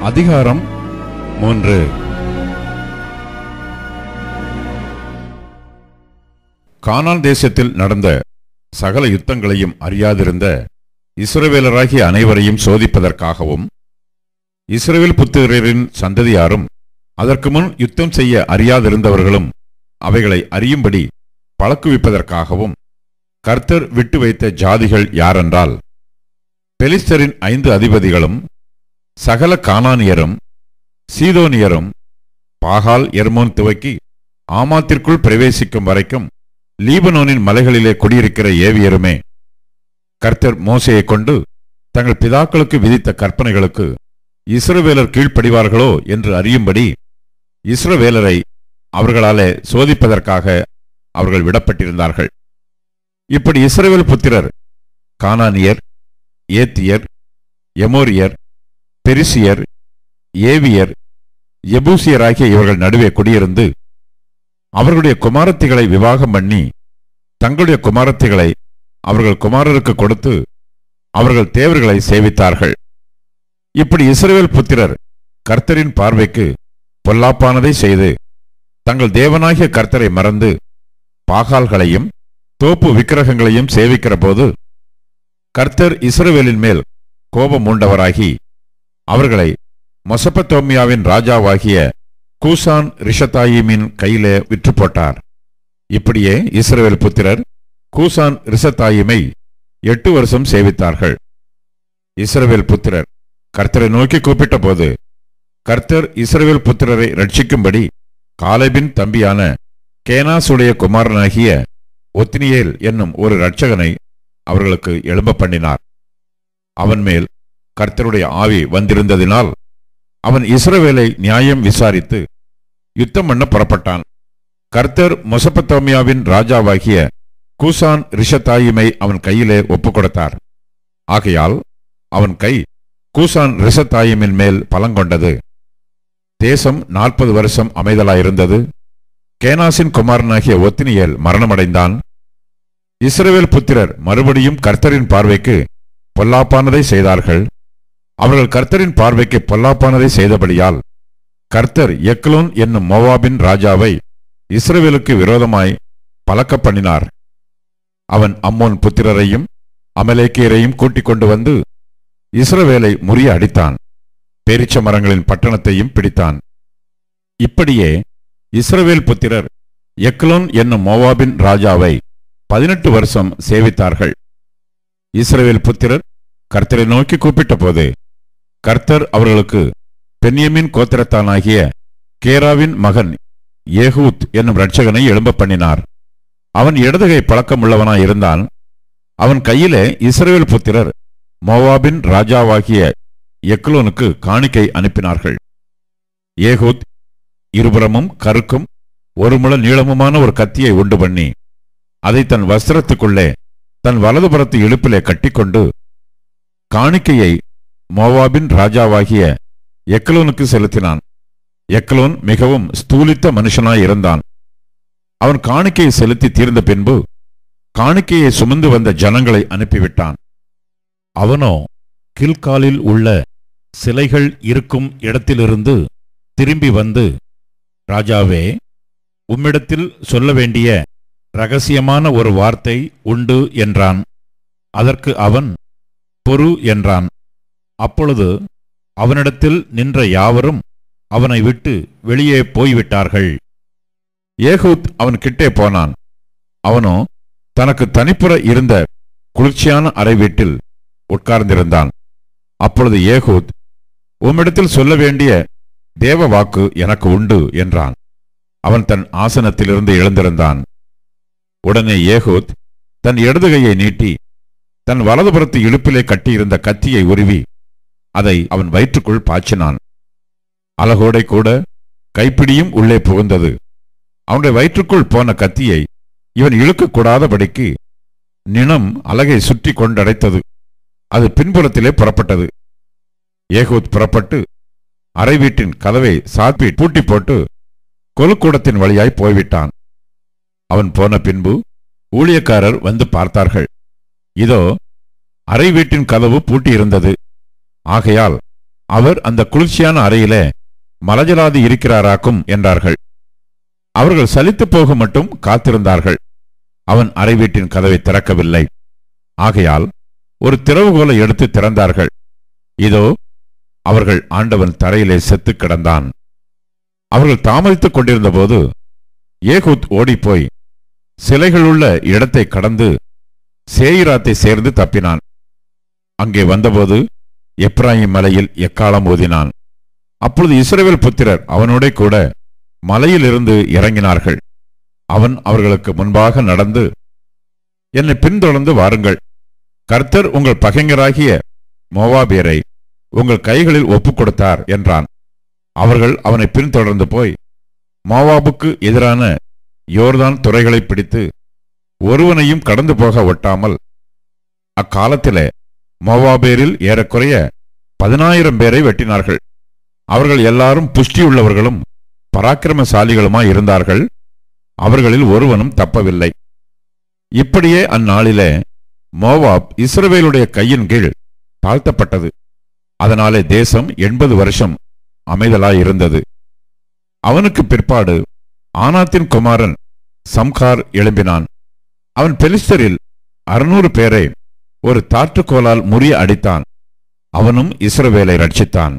அதிகாரம் 3. கானான் தேசத்தில் நடந்த சகல யுத்தங்களையும் அறியாதிருந்த இஸ்ரவேலராகிய அனைவரையும் சோதிப்பதற்காகவும் இஸ்ரவேல் புத்திரரின் சந்ததியாரும் அதற்கு முன் யுத்தம் செய்ய அறியாதிருந்தவர்களும் அவைகளை அறியும்படி பழக்குவிப்பதற்காகவும் கர்த்தர் விட்டு வைத்த ஜாதிகள் யாரென்றால், பெலிஸ்தரின் 5 அதிபதிகளும் சகல கானானியரும் சீதோனியரும் பாகால் எர்மோன் துவக்கி ஆமாத்திற்குள் பிரவேசிக்கும் வரைக்கும் லீபனோனின் மலைகளிலே குடியிருக்கிற ஏவியருமே. கர்த்தர் மோசேயை கொண்டு தங்கள் பிதாக்களுக்கு விதித்த கற்பனைகளுக்கு இஸ்ரவேலர் கீழ்ப்படிவார்களோ என்று அறியும்படி இஸ்ரவேலரை அவர்களாலே சோதிப்பதற்காக அவர்கள் விடப்பட்டிருந்தார்கள். இப்படி இஸ்ரவேல் புத்திரர் கானானியர், ஏத்தியர், எமோரியர், பெரிசியர், ஏவியர், எபூசியராகிய இவர்கள் நடுவே குடியிருந்து அவர்களுடைய குமாரத்திகளை விவாகம் பண்ணி தங்களுடைய குமாரத்திகளை அவர்கள் குமாரருக்கு கொடுத்து அவர்கள் தேவர்களை சேவித்தார்கள். இப்படி இஸ்ரவேல் புத்திரர் கர்த்தரின் பார்வைக்கு பொல்லாப்பானதை செய்து தங்கள் தேவனாகிய கர்த்தரை மறந்து பாகால்களையும் தோப்பு விக்கிரகங்களையும் சேவிக்கிற போது கர்த்தர் இஸ்ரவேலின் மேல் கோபம் மூண்டவராகி அவர்களை மெசொப்பொத்தாமியாவின் ராஜாவாகிய கூசான் ரிஷத்தாயிமின் கையிலே விற்று போட்டார். இப்படியே இஸ்ரவேல் புத்திரர் கூசான் ரிஷத்தாயிமை 8 வருஷம் சேவித்தார்கள். இஸ்ரவேல் புத்திரர் கர்த்தரை நோக்கி கூப்பிட்ட போது கர்த்தர் இஸ்ரவேல் புத்திரரை ரட்சிக்கும்படி காலேபின் தம்பியான கேனாசுடைய குமாரனாகிய ஒத்னியேல் என்னும் ஒரு இரட்சகனை அவர்களுக்கு எழும்ப பண்ணினார். அவன் மேல் கர்த்தருடைய ஆவி வந்திருந்ததினால் அவன் இஸ்ரவேலை நியாயம் விசாரித்து யுத்தம் பண்ண புறப்பட்டான். கர்த்தர் மெசொப்பொத்தாமியாவின் ராஜாவாகிய கூசான் ரிஷத்தாயிமை அவன் கையிலே ஒப்புக்கொடுத்தார். ஆகையால் அவன் கை கூசான் ரிஷத்தாயிமின் மேல் பலங்கொண்டது. தேசம் 40 வருஷம் அமைதலாயிருந்தது. கேனாசின் குமாரனாகிய ஒத்னியேல் மரணமடைந்தான். இஸ்ரவேல் புத்திரர் மறுபடியும் கர்த்தரின் பார்வைக்கு பொல்லாப்பானதை செய்தார்கள். அவர்கள் கர்த்தரின் பார்வைக்கு பொல்லாப்பானதை செய்தபடியால் கர்த்தர் எக்லோன் என்னும் மோவாபின் ராஜாவை இஸ்ரவேலுக்கு விரோதமாய் பலக்க பண்ணினார். அவன் அம்மோன் புத்திரரையும் அமலேக்கியரையும் கூட்டிக் கொண்டு வந்து இஸ்ரவேலை முறிய அடித்தான். பேரிச்ச மரங்களின் பட்டணத்தையும் பிடித்தான். இப்படியே இஸ்ரவேல் புத்திரர் எக்லோன் என்னும் மோவாபின் ராஜாவை 18 வருஷம் சேவித்தார்கள். இஸ்ரவேல் புத்திரர் கர்த்தரை நோக்கி கூப்பிட்ட போது கர்த்தர் அவர்களுக்கு பென்யமீன் கோத்திரத்தானாகிய கேராவின் மகன் ஏகூத் என்னும் இரட்சகனை எழும்ப பண்ணினார். அவன் இடதுகை பழக்கமுள்ளவனாய் இருந்தான். அவன் கையிலே இஸ்ரவேல் புத்திரர் மோவாபின் ராஜாவாகிய எக்லோனுக்கு காணிக்கை அனுப்பினார்கள். ஏகூத் இருபுறமும் கருக்கும் 1 முழ நீளமுமான ஒரு கத்தியை உண்டு பண்ணி அதை தன் வஸ்திரத்துக்குள்ளே தன் வலதுபுறத்து இடுப்பிலே கட்டிக்கொண்டு காணிக்கையை மோவாபின் ராஜாவாகிய எக்லோனுக்கு செலுத்தினான். எக்லோன் மிகவும் ஸ்தூலித்த மனுஷனாய் இருந்தான். அவன் காணிக்கையை செலுத்தி தீர்ந்த பின்பு காணிக்கையை சுமந்து வந்த ஜனங்களை அனுப்பிவிட்டான். அவனோ கில்காலில் உள்ள சிலைகள் இருக்கும் இடத்திலிருந்து திரும்பி வந்து, ராஜாவே, உம்மிடத்தில் சொல்ல வேண்டிய இரகசியமான ஒரு வார்த்தை உண்டு என்றான். அதற்கு அவன் பொறு என்றான். அப்பொழுது அவனிடத்தில் நின்ற யாவரும் அவனை விட்டு வெளியே போய்விட்டார்கள். ஏகூத் அவன் கிட்டே போனான். அவனோ தனக்கு தனிப்புற இருந்த குளிர்ச்சியான அறை வீட்டில் உட்கார்ந்திருந்தான். அப்பொழுது ஏகூத், உம்மிடத்தில் சொல்ல வேண்டிய தேவ வாக்கு எனக்கு உண்டு என்றான். அவன் தன் ஆசனத்திலிருந்து எழுந்திருந்தான். உடனே ஏகூத் தன் இடதுகையை நீட்டி தன் வலதுபுறத்து இடுப்பிலே கட்டியிருந்த கத்தியை உருவி அதை அவன் வயிற்றுக்குள் பாய்ச்சினான். அலகோடை கூட கைப்பிடியும் உள்ளே புகுந்தது. அவனுடைய வயிற்றுக்குள் போன கத்தியை இவன் இழுக்கக்கூடாதபடிக்கு நிணம் அலகை சுற்றி கொண்டடைத்தது. அது பின்புறத்திலே புறப்பட்டது. ஏகூத் புறப்பட்டு அறை வீட்டின் கதவை சாத்தி பூட்டி போட்டு கொலுக்கூடத்தின் வழியாய் போய்விட்டான். அவன் போன பின்பு ஊழியக்காரர் வந்து பார்த்தார்கள். இதோ, அறை வீட்டின் கதவு பூட்டியிருந்தது. ஆகையால் அவர் அந்த குளிர்ச்சியான அறையிலே மலஜலாதி இருக்கிறாராக்கும் என்றார்கள். அவர்கள் சலித்து போக மட்டும் காத்திருந்தார்கள். அவன் அறை வீட்டின் கதவை திறக்கவில்லை. ஆகையால் ஒரு திறவுகோலை எடுத்து திறந்தார்கள். இதோ அவர்கள் ஆண்டவன் தரையிலே செத்து கிடந்தான். அவர்கள் தாமதித்துக் கொண்டிருந்த போது ஏகூத் ஓடிப்போய் சிலைகளுள்ள இடத்தை கடந்து சேயிராத்தை சேர்ந்து தப்பினான். அங்கே வந்தபோது எப்ராயிம் மலையில் எக்காலம் ஊதினான். அப்பொழுது இஸ்ரவேல் புத்திரர் அவனோட கூட மலையிலிருந்து இறங்கினார்கள். அவன் அவர்களுக்கு முன்பாக நடந்து, என்னை பின்தொடர்ந்து வாருங்கள், கர்த்தர் உங்கள் பகைஞராகிய மோவாபியரை உங்கள் கைகளில் ஒப்புக் கொடுத்தார் என்றான். அவர்கள் அவனை பின்தொடர்ந்து போய் மோவாபுக்கு எதிரான யோர்தான் துறைகளை பிடித்து ஒருவனையும் கடந்து போக ஒட்டாமல், அக்காலத்திலே மோவாபேரில் ஏறக்குறைய 10,000 பேரை வெட்டினார்கள். அவர்கள் எல்லாரும் புஷ்டியுள்ளவர்களும் பராக்கிரமசாலிகளுமாய் இருந்தார்கள். அவர்களில் ஒருவனும் தப்பவில்லை. இப்படியே அந்நாளிலே மோவாப் இஸ்ரவேலுடைய கையின் கீழ் தாழ்த்தப்பட்டது. அதனாலே தேசம் 80 வருஷம் அமைதலாயிருந்தது. அவனுக்கு பிற்பாடு ஆனாத்தின் குமாரன் சம்கார் எழும்பினான். அவன் பெலிஸ்தரில் 600 பேரை ஒரு தாற்றுக்கோலால் முறிய அடித்தான். அவனும் இஸ்ரவேலை ரட்சித்தான்.